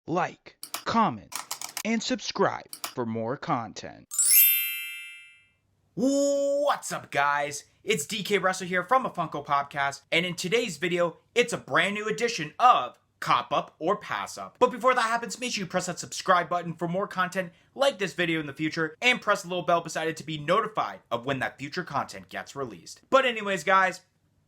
like, comment, and subscribe for more content. What's up, guys? It's DK Wrestler here from a Funko Podcast, and in today's video, it's a brand new edition of Cop Up or Pass Up. But before that happens, make sure you press that subscribe button for more content like this video in the future, and press the little bell beside it to be notified of when that future content gets released. But anyways, guys,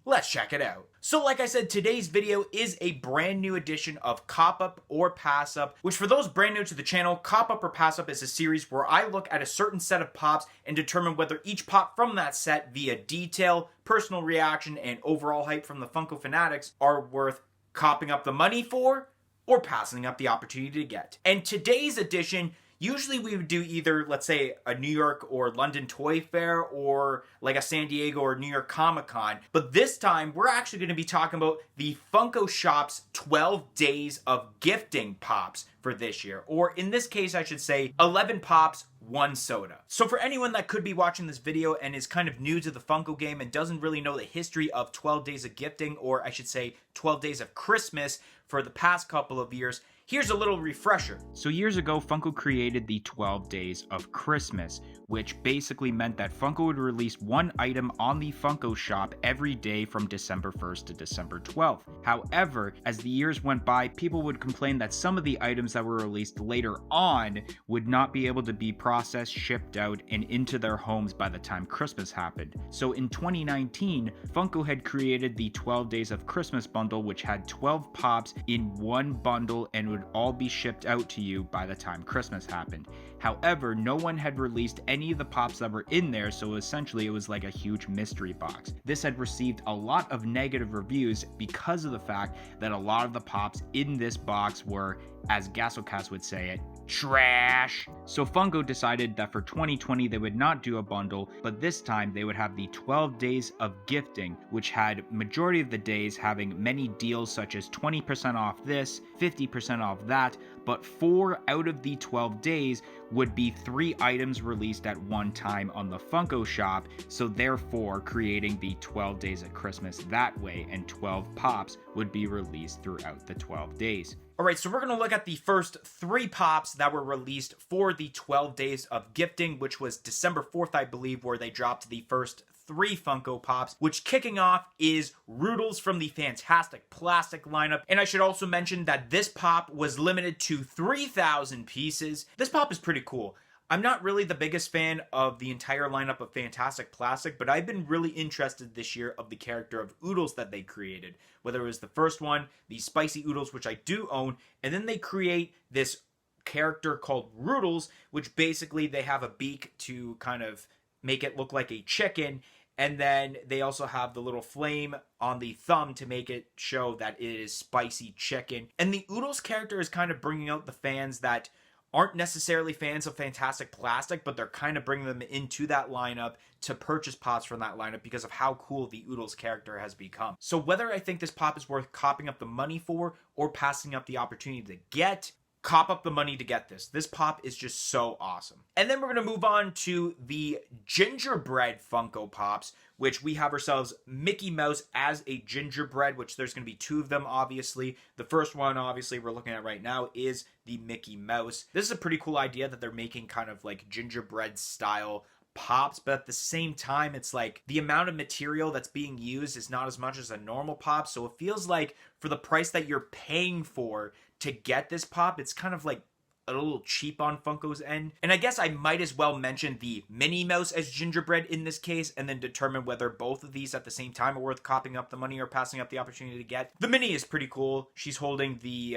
let's check it out. So like I said, today's video is a brand new edition of Cop Up or Pass Up, which for those brand new to the channel, Cop Up or Pass Up is a series where I look at a certain set of pops and determine whether each pop from that set via detail, personal reaction, and overall hype from the Funko fanatics are worth copping up the money for or passing up the opportunity to get. And today's edition, usually we would do either, let's say, a New York or London Toy Fair or like a San Diego or New York Comic-Con. But this time, we're actually going to be talking about the Funko Shop's 12 Days of Gifting Pops for this year. Or in this case, I should say, 11 Pops, 1 soda. So for anyone that could be watching this video and is kind of new to the Funko game and doesn't really know the history of 12 Days of Gifting, or I should say 12 Days of Christmas for the past couple of years, here's a little refresher. So years ago, Funko created the 12 Days of Christmas, which basically meant that Funko would release one item on the Funko Shop every day from December 1st to December 12th. However, as the years went by, people would complain that some of the items that were released later on would not be able to be processed, shipped out, and into their homes by the time Christmas happened. So in 2019, Funko had created the 12 Days of Christmas bundle, which had 12 pops in one bundle and would all be shipped out to you by the time Christmas happened. However, no one had released any of the pops that were in there, so essentially it was like a huge mystery box. This had received a lot of negative reviews because of the fact that a lot of the pops in this box were, as Gasocast would say it, trash. So Funko decided that for 2020 they would not do a bundle, but this time they would have the 12 Days of Gifting, which had majority of the days having many deals such as 20% off this, 50% off that, but 4 out of the 12 days would be 3 items released at one time on the Funko Shop, so therefore creating the 12 Days of Christmas that way, and 12 pops would be released throughout the 12 days. Alright, so we're going to look at the first 3 pops that were released for the 12 Days of Gifting, which was December 4th, I believe, where they dropped the first 3 Funko Pops, which kicking off is Roodles from the Fantastic Plastic lineup. And I should also mention that this pop was limited to 3,000 pieces. This pop is pretty cool. I'm not really the biggest fan of the entire lineup of Fantastic Plastic, but I've been really interested this year of the character of Oodles that they created. Whether it was the first one, the Spicy Oodles, which I do own, and then they create this character called Roodles, which basically they have a beak to kind of make it look like a chicken, and then they also have the little flame on the thumb to make it show that it is spicy chicken. And the Oodles character is kind of bringing out the fans that aren't necessarily fans of Fantastic Plastic, but they're kind of bringing them into that lineup to purchase pops from that lineup because of how cool the Oodles character has become. So whether I think this pop is worth copping up the money for or passing up the opportunity to get, cop up the money to get this. This pop is just so awesome. And then we're going to move on to the Gingerbread Funko Pops, which we have ourselves Mickey Mouse as a gingerbread, which there's going to be 2 of them, obviously. The first one, obviously, we're looking at right now is the Mickey Mouse. This is a pretty cool idea that they're making kind of like gingerbread style pops, but at the same time, it's like the amount of material that's being used is not as much as a normal pop, so it feels like for the price that you're paying for to get this pop, it's kind of like a little cheap on Funko's end. And I guess I might as well mention the Minnie Mouse as gingerbread in this case, and then determine whether both of these at the same time are worth copping up the money or passing up the opportunity to get. The Minnie is pretty cool. She's holding the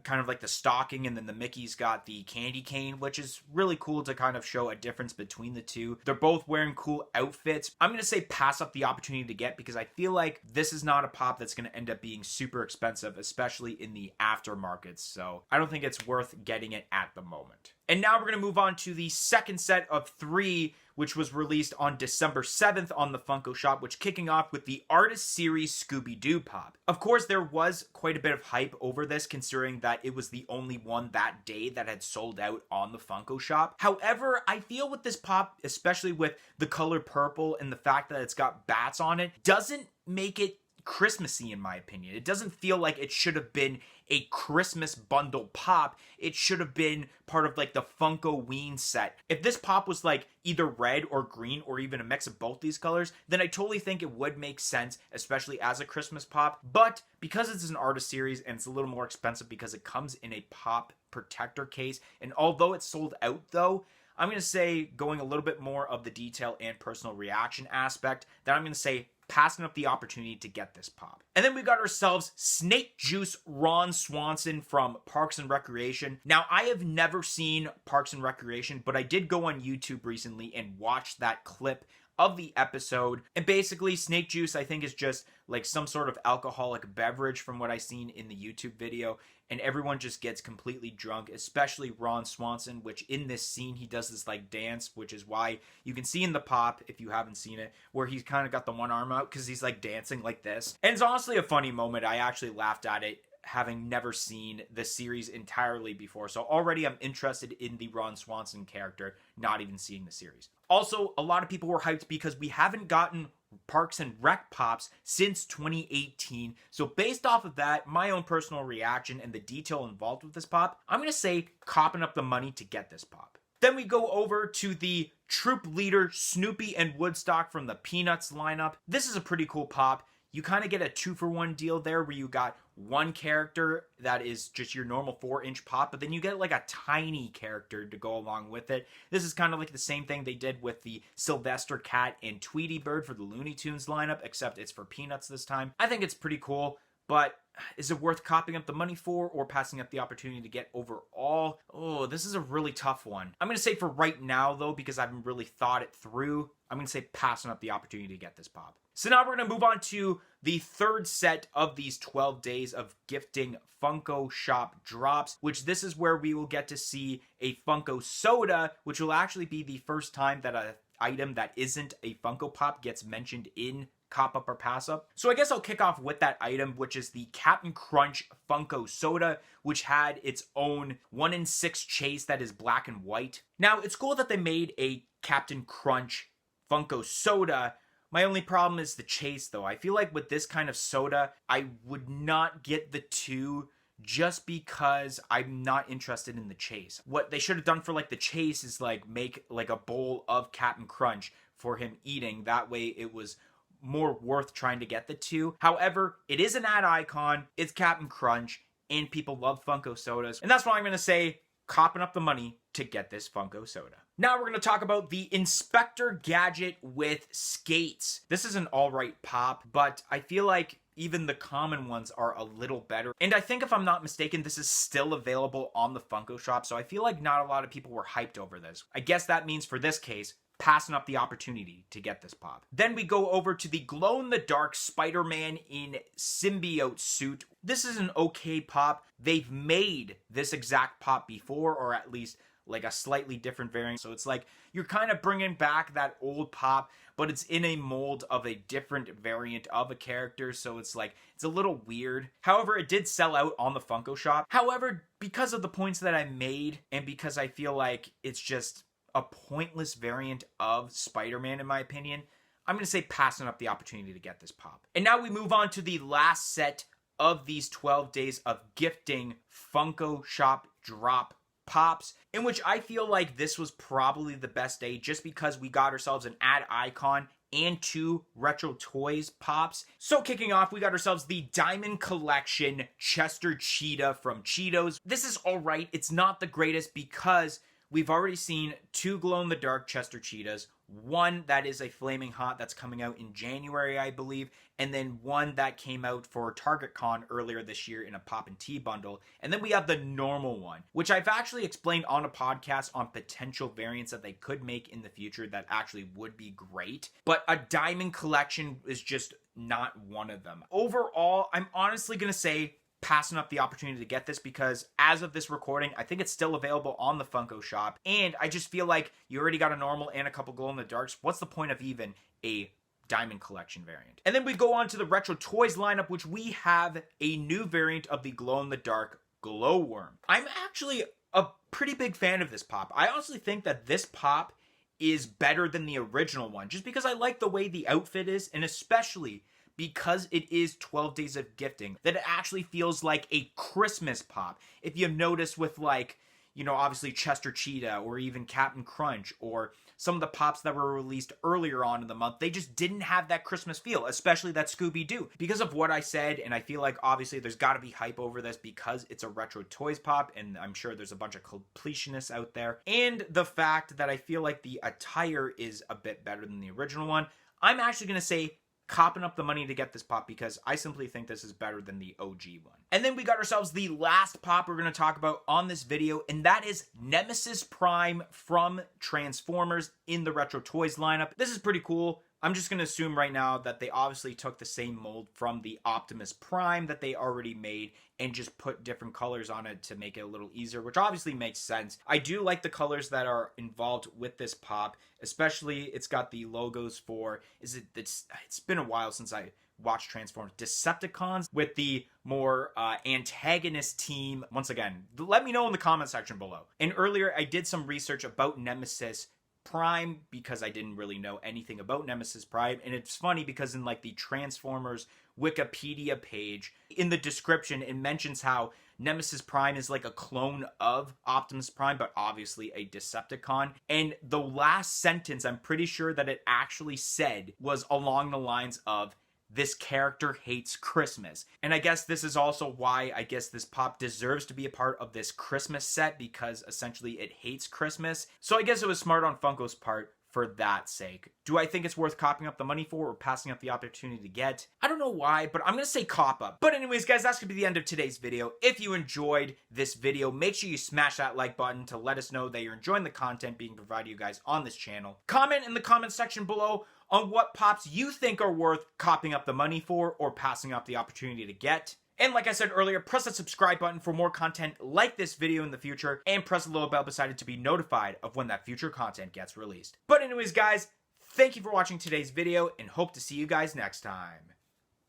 kind of like the stocking, and then the Mickey's got the candy cane, which is really cool to kind of show a difference between the two. They're both wearing cool outfits. I'm going to say pass up the opportunity to get because I feel like this is not a pop that's going to end up being super expensive, especially in the aftermarkets. So I don't think it's worth getting it at the moment. And now we're going to move on to the second set of 3, which was released on December 7th on the Funko Shop, which kicking off with the Artist Series ScoobyDoo pop. Of course, there was quite a bit of hype over this, considering that it was the only one that day that had sold out on the Funko Shop. However, I feel with this pop, especially with the color purple and the fact that it's got bats on it, doesn't make it Christmassy in my opinion. It doesn't feel like it should have been a Christmas bundle pop. It should have been part of like the Funko Ween set. If this pop was like either red or green or even a mix of both these colors, then I totally think it would make sense, especially as a Christmas pop. But because it's an artist series and it's a little more expensive because it comes in a pop protector case, and although it's sold out though, I'm going to say, going a little bit more of the detail and personal reaction aspect, that I'm going to say passing up the opportunity to get this pop. And then we got ourselves Snake Juice Ron Swanson from Parks and Recreation. Now, I have never seen Parks and Recreation, but I did go on YouTube recently and watch that clip of the episode. And basically, snake juice, I think, is just like some sort of alcoholic beverage from what I seen in the YouTube video. And everyone just gets completely drunk, especially Ron Swanson, which in this scene, he does this like dance, which is why you can see in the pop, if you haven't seen it, where he's kind of got the one arm out because he's like dancing like this. And it's honestly a funny moment. I actually laughed at it, having never seen the series entirely before. So already I'm interested in the Ron Swanson character, not even seeing the series. Also, a lot of people were hyped because we haven't gotten Parks and Rec pops since 2018. So based off of that, my own personal reaction and the detail involved with this pop, I'm going to say copping up the money to get this pop. Then we go over to the Troop Leader Snoopy and Woodstock from the Peanuts lineup. This is a pretty cool pop. You kind of get a 2-for-1 deal there where you got one character that is just your normal 4-inch pop, but then you get like a tiny character to go along with it. This is kind of like the same thing they did with the Sylvester Cat and Tweety Bird for the Looney Tunes lineup, except it's for Peanuts this time. I think it's pretty cool, but is it worth copping up the money for or passing up the opportunity to get overall? Oh, this is a really tough one. I'm going to say for right now, though, because I haven't really thought it through, I'm going to say passing up the opportunity to get this pop. So now we're going to move on to the third set of these 12 days of gifting Funko Shop drops, which this is where we will get to see a Funko soda, which will actually be the first time that an item that isn't a Funko Pop gets mentioned in Cop Up or Pass Up. So I guess I'll kick off with that item, which is the Captain Crunch Funko Soda, which had its own 1-in-6 chase that is black and white. Now, it's cool that they made a Captain Crunch Funko Soda. My only problem is the chase, though. I feel like with this kind of soda, I would not get the two just because I'm not interested in the chase. What they should have done for like the chase is like make like a bowl of Captain Crunch for him eating. That way it was more worth trying to get the two. However, it is an ad icon, it's Captain Crunch, and people love Funko sodas. And that's why I'm going to say copping up the money to get this Funko soda. Now we're going to talk about the Inspector Gadget with skates. This is an alright pop, but I feel like even the common ones are a little better. And I think if I'm not mistaken, this is still available on the Funko Shop, so I feel like not a lot of people were hyped over this. I guess that means for this case, passing up the opportunity to get this pop. Then we go over to the glow-in-the-dark Spider-Man in symbiote suit. This is an okay pop. They've made this exact pop before, or at least like a slightly different variant. So it's like you're kind of bringing back that old pop, but it's in a mold of a different variant of a character. So it's like, it's a little weird. However, it did sell out on the Funko Shop. However, because of the points that I made, and because I feel like it's just a pointless variant of Spider-Man, in my opinion, I'm going to say passing up the opportunity to get this pop. And now we move on to the last set of these 12 days of gifting Funko Shop drop pops, in which I feel like this was probably the best day just because we got ourselves an ad icon and 2 retro toys pops. So kicking off, we got ourselves the Diamond Collection Chester Cheetah from Cheetos. This is alright. It's not the greatest because we've already seen 2 glow-in-the-dark Chester Cheetahs, one that is a Flaming Hot that's coming out in January, I believe, and then one that came out for Target Con earlier this year in a Pop and Tea bundle. And then we have the normal one, which I've actually explained on a podcast on potential variants that they could make in the future that actually would be great. But a Diamond Collection is just not one of them. Overall, I'm honestly going to say passing up the opportunity to get this because as of this recording, I think it's still available on the Funko Shop. And I just feel like you already got a normal and a couple glow-in-the-darks. What's the point of even a Diamond Collection variant? And then we go on to the Retro Toys lineup, which we have a new variant of the glow-in-the-dark Glowworm. I'm actually a pretty big fan of this pop. I honestly think that this pop is better than the original one just because I like the way the outfit is, and especially because it is 12 days of gifting, that it actually feels like a Christmas pop. If you've noticed with like, you know, obviously Chester Cheetah or even Captain Crunch or some of the pops that were released earlier on in the month, they just didn't have that Christmas feel, especially that ScoobyDoo. Because of what I said, and I feel like obviously there's got to be hype over this because it's a retro toys pop, and I'm sure there's a bunch of completionists out there, and the fact that I feel like the attire is a bit better than the original one, I'm actually going to say copping up the money to get this pop because I simply think this is better than the OG one. And then we got ourselves the last pop we're going to talk about on this video, and that is Nemesis Prime from Transformers in the Retro Toys lineup. This is pretty cool. I'm just going to assume right now that they obviously took the same mold from the Optimus Prime that they already made and just put different colors on it to make it a little easier, which obviously makes sense. I do like the colors that are involved with this pop, especially it's got the logos for, it's been a while since I watched Transformers, Decepticons with the more antagonist team. Once again, let me know in the comment section below. And earlier I did some research about Nemesis Prime because I didn't really know anything about Nemesis Prime, and it's funny because in like the Transformers Wikipedia page, in the description it mentions how Nemesis Prime is like a clone of Optimus Prime, but obviously a Decepticon. And the last sentence I'm pretty sure that it actually said was along the lines of, "This character hates Christmas." And I guess this is also why I guess this pop deserves to be a part of this Christmas set, because essentially it hates Christmas. So I guess it was smart on Funko's part for that sake. Do I think it's worth copping up the money for or passing up the opportunity to get? I don't know why, but I'm going to say cop up. But anyways, guys, that's going to be the end of today's video. If you enjoyed this video, make sure you smash that like button to let us know that you're enjoying the content being provided to you guys on this channel. Comment in the comment section below on what pops you think are worth copping up the money for or passing up the opportunity to get. And like I said earlier, press that subscribe button for more content like this video in the future, and press the little bell beside it to be notified of when that future content gets released. But anyways, guys, thank you for watching today's video, and hope to see you guys next time.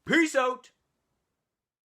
Peace out!